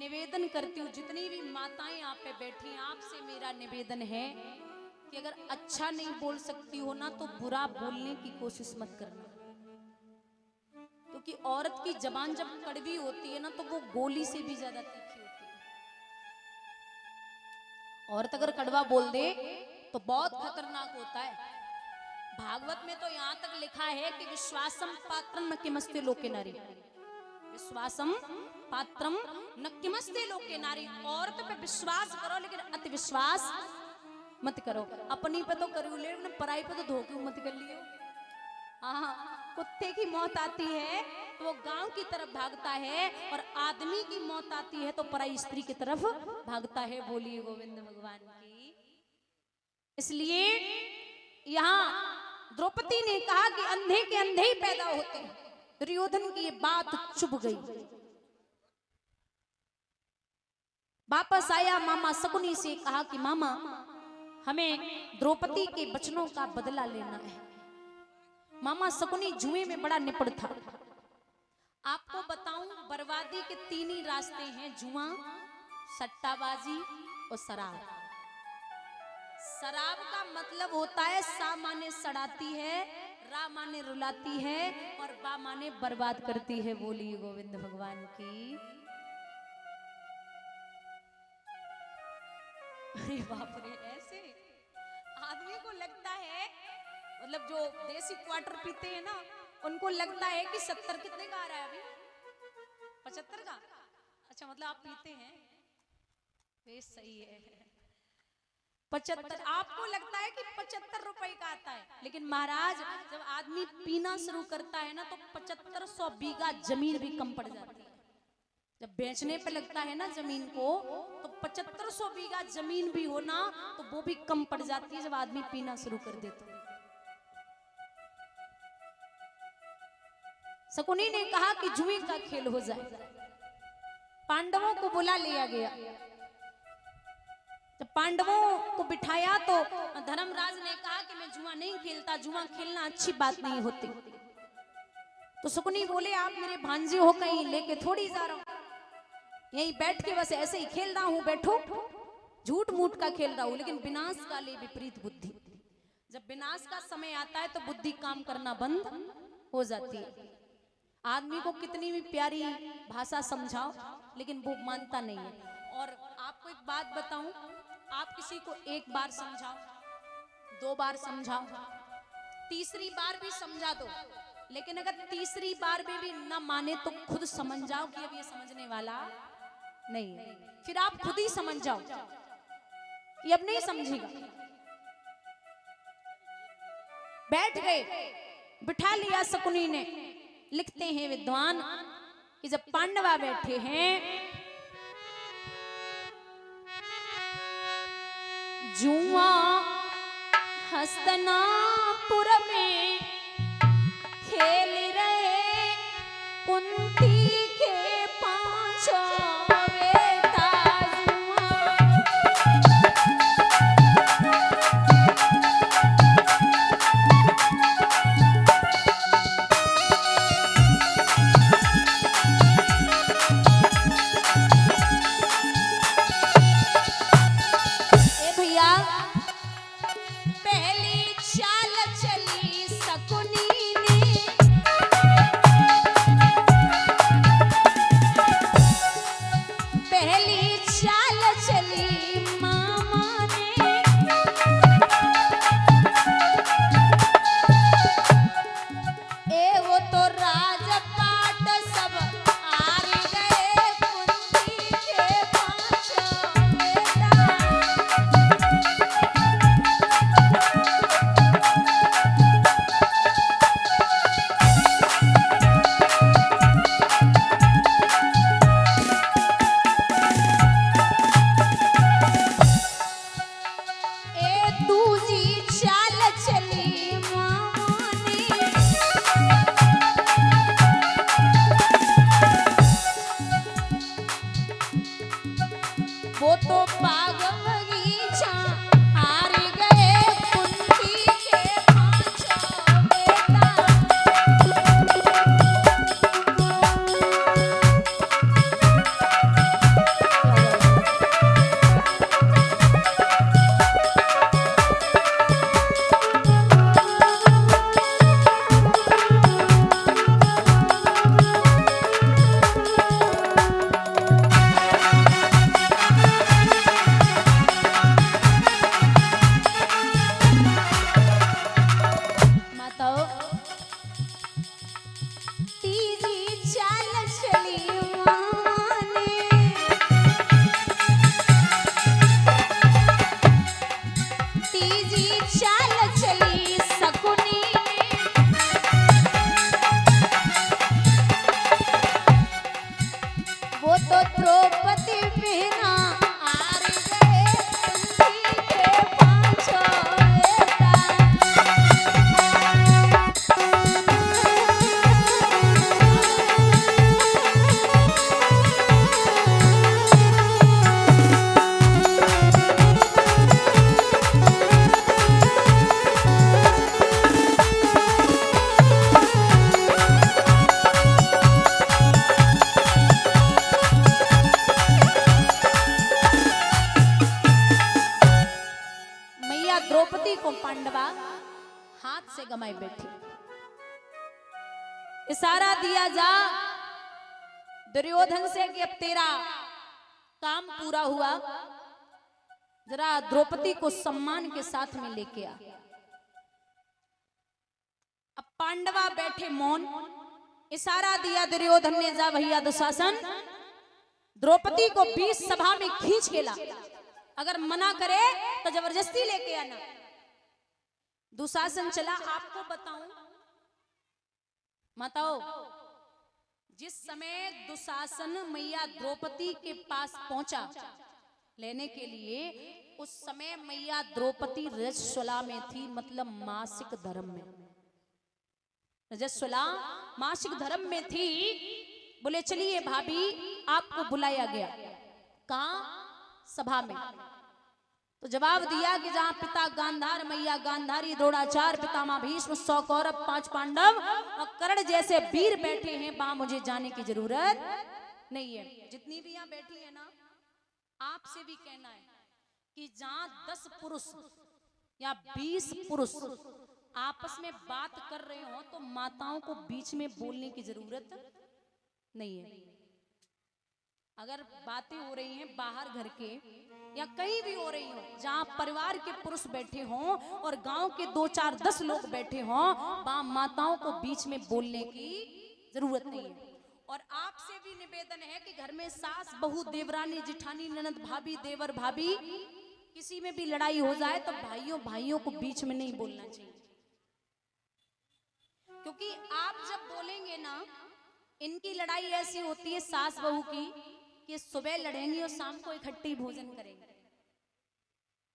निवेदन करती हूँ, जितनी भी माताएं आप पे बैठी हैं, आपसे मेरा निवेदन है कि अगर अच्छा नहीं बोल सकती हो ना तो बुरा बोलने की कोशिश मत करना, क्योंकि औरत की जबान जब कड़वी होती है ना तो वो गोली से भी ज्यादा तीखी होती है। औरत अगर कड़वा बोल दे तो बहुत खतरनाक होता है। भागवत में तो यहाँ तक लिखा है कि विश्वासम पात्रम न किमस्ते लोके नारी, विश्वासम पात्रम न किमस्ते लोके नारी। औरत पे विश्वास करो लेकिन अति विश्वास मत करो। अपनी पे तो करो लेकिन पराई पे तो धोखे मत कर लियो। हाँ, कुत्ते की मौत आती है तो वो गांव की तरफ भागता है, और आदमी की मौत आती है तो पराई स्त्री की तरफ भागता है। बोलिए गोविंद भगवान की। इसलिए यहाँ द्रौपदी ने कहा कि अंधे के अंधे ही पैदा होते हैं। दुर्योधन की ये बात चुभ गई। वापस आया, मामा शकुनी से कहा कि मामा हमें द्रौपदी के वचनों का बदला लेना है। मामा शकुनी जुए में बड़ा निपुण था। आपको बताऊं, बर्बादी के तीन ही रास्ते हैं, जुआ, सट्टाबाजी और शराब। शराब का मतलब होता है सा माने सड़ाती है, रा माने रुलाती है, और बा माने बर्बाद करती है। बोलिए गोविंद भगवान की। अरे बाप रे, ऐसे आदमी को लगता है, मतलब जो देसी क्वार्टर पीते हैं ना, उनको लगता है कि 70 कितने का आ रहा है अभी, 75 का। अच्छा, मतलब आप पीते हैं, ये सही है। 75, आपको लगता है कि 75 रुपए का आता है, लेकिन महाराज जब आदमी पीना शुरू करता है ना तो 7500 बीघा जमीन भी कम पड़ जाती है। जब बेचने पे लगता है ना जमीन को तो 7500 बीघा जमीन भी हो ना तो वो भी कम पड़ जाती है जब आदमी पीना शुरू कर देता है। शकुनी ने कहा कि जुए का खेल हो जाए। पांडवों को बुला लिया गया। जब पांडवों को बिठाया तो धर्मराज ने कहा कि मैं जुआ नहीं खेलता, जुआ खेलना अच्छी बात नहीं होती। तो शकुनी बोले आप मेरे भांजे हो, कहीं लेके थोड़ी जा रहा हूं, यहीं बैठ के बस ऐसे ही खेल रहा हूं, बैठो। झूठ मूठ का खेल रहा हूं, लेकिन विनाश काले विपरीत बुद्धि। जब विनाश का समय आता है तो बुद्धि काम करना बंद हो जाती है। आदमी को कितनी भी प्यारी भाषा समझाओ लेकिन वो मानता नहीं है। और आपको एक बात बताऊं, आप किसी को एक बार समझाओ, 2 बार समझाओ, तीसरी बार भी समझा दो, लेकिन अगर तीसरी बार में भी न माने तो खुद समझ जाओ कि अब ये समझने वाला नहीं है। फिर आप खुद ही समझ जाओ कि अब नहीं समझेगा। बैठ गए, बिठा लिया शकुनी ने। लिखते हैं विद्वान कि जब पांडवा बैठे हैं, जुआ हस्तिनापुर में खेल रहे कुंती के पांचों बेटा द्रौपदी को पांडवा हाथ से गमाए बैठी। इशारा दिया जा दुर्योधन से कि अब तेरा काम पूरा हुआ, जरा द्रौपदी को सम्मान के साथ में लेके आ। अब पांडवा बैठे मौन। इशारा दिया दुर्योधन ने, जा भैया दुशासन द्रौपदी को बीच सभा में खींच के ला, अगर मना करे तो जबरदस्ती लेके आना। दुशासन चला। आपको बताऊं माताओ, जिस समय दुशासन मैया द्रौपदी के पास पहुंचा लेने के लिए, उस समय मैया द्रौपदी रजस्वला में थी, मतलब मासिक धर्म में। रजस्वला मासिक धर्म में थी। बोले चलिए भाभी, आपको बुलाया गया। कहां? सभा में। तो जवाब दिया कि जहां पिता गांधार, मैया गांधारी, द्रोणाचार्य, पितामह भीष्म, 100 कौरव, 5 पांडव और कर्ण जैसे वीर बैठे हैं, वहां मुझे जाने की जरूरत नहीं है। जितनी भी यहाँ बैठी है ना, आपसे भी कहना है कि जहां 10 पुरुष या 20 पुरुष आपस में बात कर रहे हो तो माताओं को बीच में बोलने की जरूरत नहीं है। अगर बातें हो रही हैं बाहर घर के या कहीं भी हो रही हो, जहां परिवार के पुरुष बैठे हों और गांव के 2, 4, 10 लोग बैठे हों, वहां माताओं को बीच में बोलने की जरूरत नहीं है। और आपसे भी निवेदन है कि घर में सास, बहू, देवरानी, जिठानी, ननद, भाभी, देवर, भाभी, किसी में भी लड़ाई हो जाए तो भाइयों को बीच में नहीं बोलना चाहिए। क्योंकि आप जब बोलेंगे ना, इनकी लड़ाई ऐसी होती है सास बहू की कि सुबह लड़ेंगी और शाम को इकट्ठे भोजन करेंगे,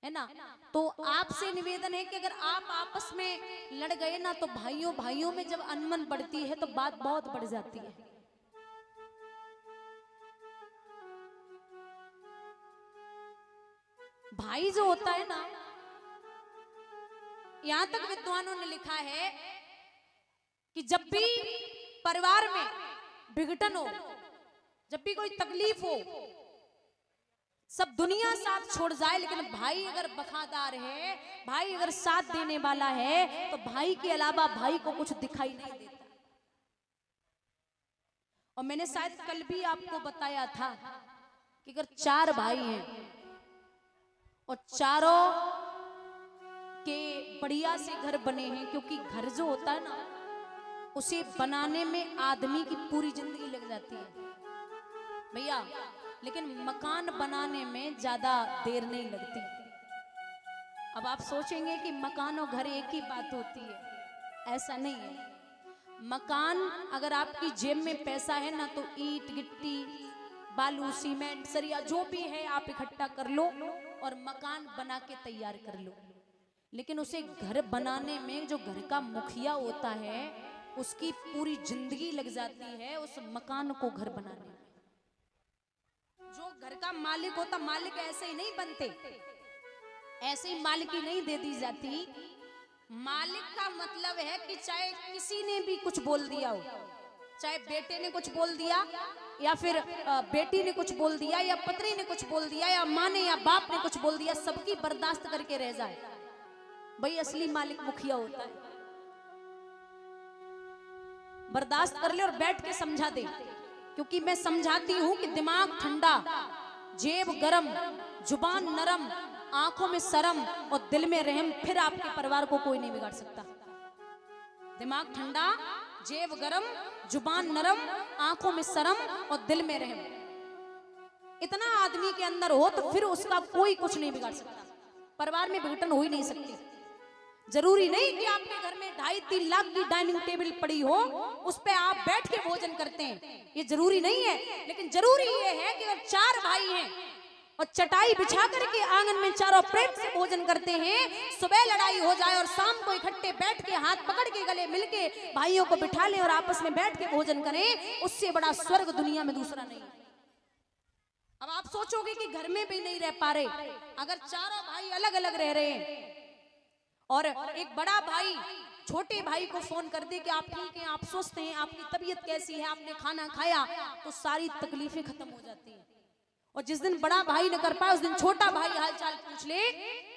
है ना। तो आपसे निवेदन है कि अगर आप आपस में लड़ गए ना, तो भाइयों में जब अनबन बढ़ती है तो बात बहुत बढ़ जाती है। भाई जो होता है ना, यहां तक विद्वानों ने लिखा है कि जब भी परिवार में विघटन हो, जब भी कोई तकलीफ हो, सब दुनिया साथ छोड़ जाए, लेकिन भाई अगर वफादार है, भाई अगर साथ देने वाला है, तो भाई के अलावा भाई को कुछ दिखाई नहीं देता। और मैंने शायद कल भी आपको बताया था कि अगर 4 भाई हैं और चारों के बढ़िया से घर बने हैं, क्योंकि घर जो होता है ना, उसे बनाने में आदमी की पूरी जिंदगी लग जाती है भैया, लेकिन मकान बनाने में ज्यादा देर नहीं लगती। अब आप सोचेंगे कि मकान और घर एक ही बात होती है, ऐसा नहीं है। मकान, अगर आपकी जेब में पैसा है ना, तो ईंट, गिट्टी, बालू, सीमेंट, सरिया जो भी है आप इकट्ठा कर लो और मकान बना के तैयार कर लो। लेकिन उसे घर बनाने में जो घर का मुखिया होता है, उसकी पूरी जिंदगी लग जाती है उस मकान को घर बनाने में। जो घर का मालिक होता, मालिक ऐसे ही नहीं बनते, ऐसे ही मालिकी नहीं दे दी जाती। मालिक का मतलब है कि चाहे किसी ने भी कुछ बोल दिया हो, चाहे बेटे ने कुछ बोल दिया या फिर बेटी ने कुछ बोल दिया या पत्नी ने कुछ बोल दिया या माँ ने या बाप ने कुछ बोल दिया, सबकी बर्दाश्त करके रह जाए, भाई असली मालिक मुखिया होता है। बर्दाश्त कर ले और बैठ के समझा दे, क्योंकि मैं समझाती हूं कि दिमाग ठंडा, जेब गरम, जुबान नरम, आंखों में शर्म और दिल में रहम, फिर आपके परिवार को कोई नहीं बिगाड़ सकता। दिमाग ठंडा, जेब गरम, जुबान नरम, आंखों में शर्म और दिल में रहम, इतना आदमी के अंदर हो तो फिर उसका कोई कुछ नहीं बिगाड़ सकता। परिवार में विघटन हो ही नहीं सकती। जरूरी नहीं कि आपके घर में 2.5-3 लाख की डाइनिंग टेबल पड़ी हो, उस पे आप बैठ के भोजन करते हैं, ये जरूरी नहीं है। लेकिन जरूरी ये है कि अगर 4 भाई हैं और चटाई बिछा करके आंगन में चारों प्रेम से भोजन करते हैं, सुबह लड़ाई हो जाए और शाम को इकट्ठे बैठ के हाथ पकड़ के गले मिलके भाइयों को बिठा ले और आपस में बैठ के भोजन करें, उससे बड़ा स्वर्ग दुनिया में दूसरा नहीं। अब आप सोचोगे कि घर में भी नहीं रह पा रहे, अगर चारों भाई अलग अलग रह रहे हैं और एक बड़ा भाई छोटे भाई को फोन कर दे कि आप ठीक हैं, आप स्वस्थ हैं, आपकी तबीयत कैसी है, आपने खाना खाया, तो सारी तकलीफें खत्म हो जाती हैं। और जिस दिन बड़ा भाई न कर पाए उस दिन छोटा भाई हालचाल पूछ ले,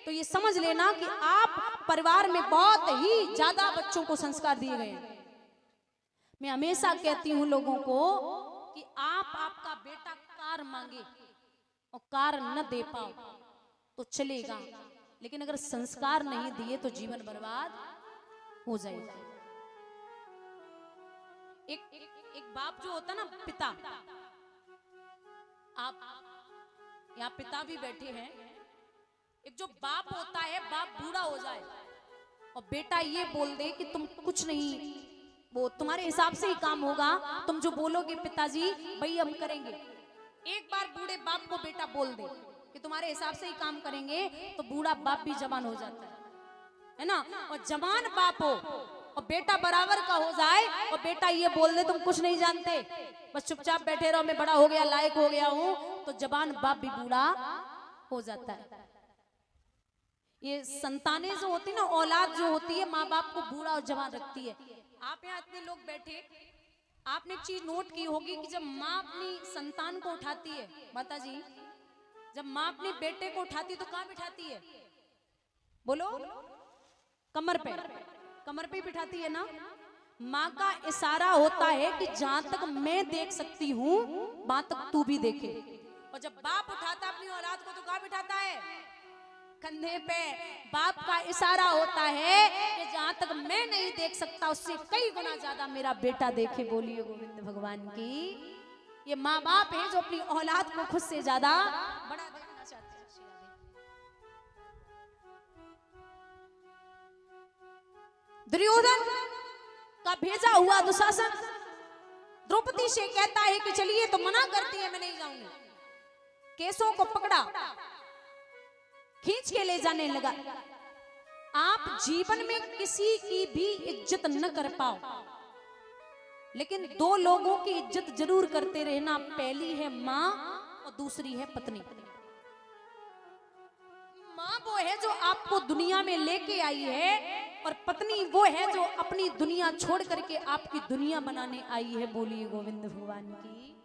तो ये समझ लेना कि आप परिवार में बहुत ही ज्यादा बच्चों को संस्कार दिए गए हैं। मैं हमेशा कहती हूं लोगों को कि आपका बेटा कार मांगे और कार न दे पाओ तो चलेगा, लेकिन अगर संस्कार नहीं दिए तो जीवन बर्बाद हो जाएगा। एक बाप जो होता ना, पिता, आप यहाँ पिता भी बैठे हैं, एक जो बाप होता है, बाप बूढ़ा हो जाए और बेटा ये बोल दे कि तुम कुछ नहीं, वो तुम्हारे हिसाब से ही काम होगा, तुम जो बोलोगे पिताजी वही हम करेंगे। एक बार बूढ़े बाप को बेटा बोल दे कि तुम्हारे हिसाब से ही काम करेंगे, तो बूढ़ा बाप भी जवान हो जाता है ना। और जवान बाप हो और बेटा बराबर का हो जाए और बेटा ये बोल दे तुम कुछ नहीं जानते, बस चुपचाप बैठे रहो, मैं बड़ा हो गया, लायक हो गया हूं, तो जवान बाप भी बूढ़ा हो जाता है। ये संतानें जो होती ना, औलाद जो होती है, माँ बाप को बूढ़ा और जवान रखती है। आप यहाँ इतने लोग बैठे, आपने एक चीज नोट की होगी कि जब माँ अपनी संतान को उठाती है, माता जी, जब माँ अपने बेटे को उठाती है तो कहाँ बिठाती है? बोलो, कमर पे, कमर पे बिठाती है ना। माँ का इशारा होता है कि जहां तक मैं देख सकती हूँ वहां तक तू भी देखे। और जब बाप उठाता है अपनी औलाद को तो कहाँ बिठाता है? कंधे पे। बाप का इशारा होता है कि जहां तक मैं नहीं देख सकता उससे कई गुना ज्यादा मेरा बेटा देखे। बोलिए गोविंद भगवान की। ये माँ बाप है जो अपनी औलाद को खुद से ज्यादा बड़ा देखना चाहते हैं। दुर्योधन का भेजा हुआ दुशासन द्रौपदी से कहता है कि चलिए, तो मना करती है, मैं नहीं जाऊंगी। केसों को पकड़ा, खींच के ले जाने लगा। आप जीवन में किसी की भी इज्जत न कर पाओ, लेकिन दो लोगों की इज्जत जरूर करते रहना। पहली है माँ और दूसरी है पत्नी। माँ वो है जो आपको दुनिया में लेके आई है, और पत्नी वो है जो अपनी दुनिया छोड़ करके आपकी दुनिया बनाने आई है। बोलिए गोविंद भगवान की।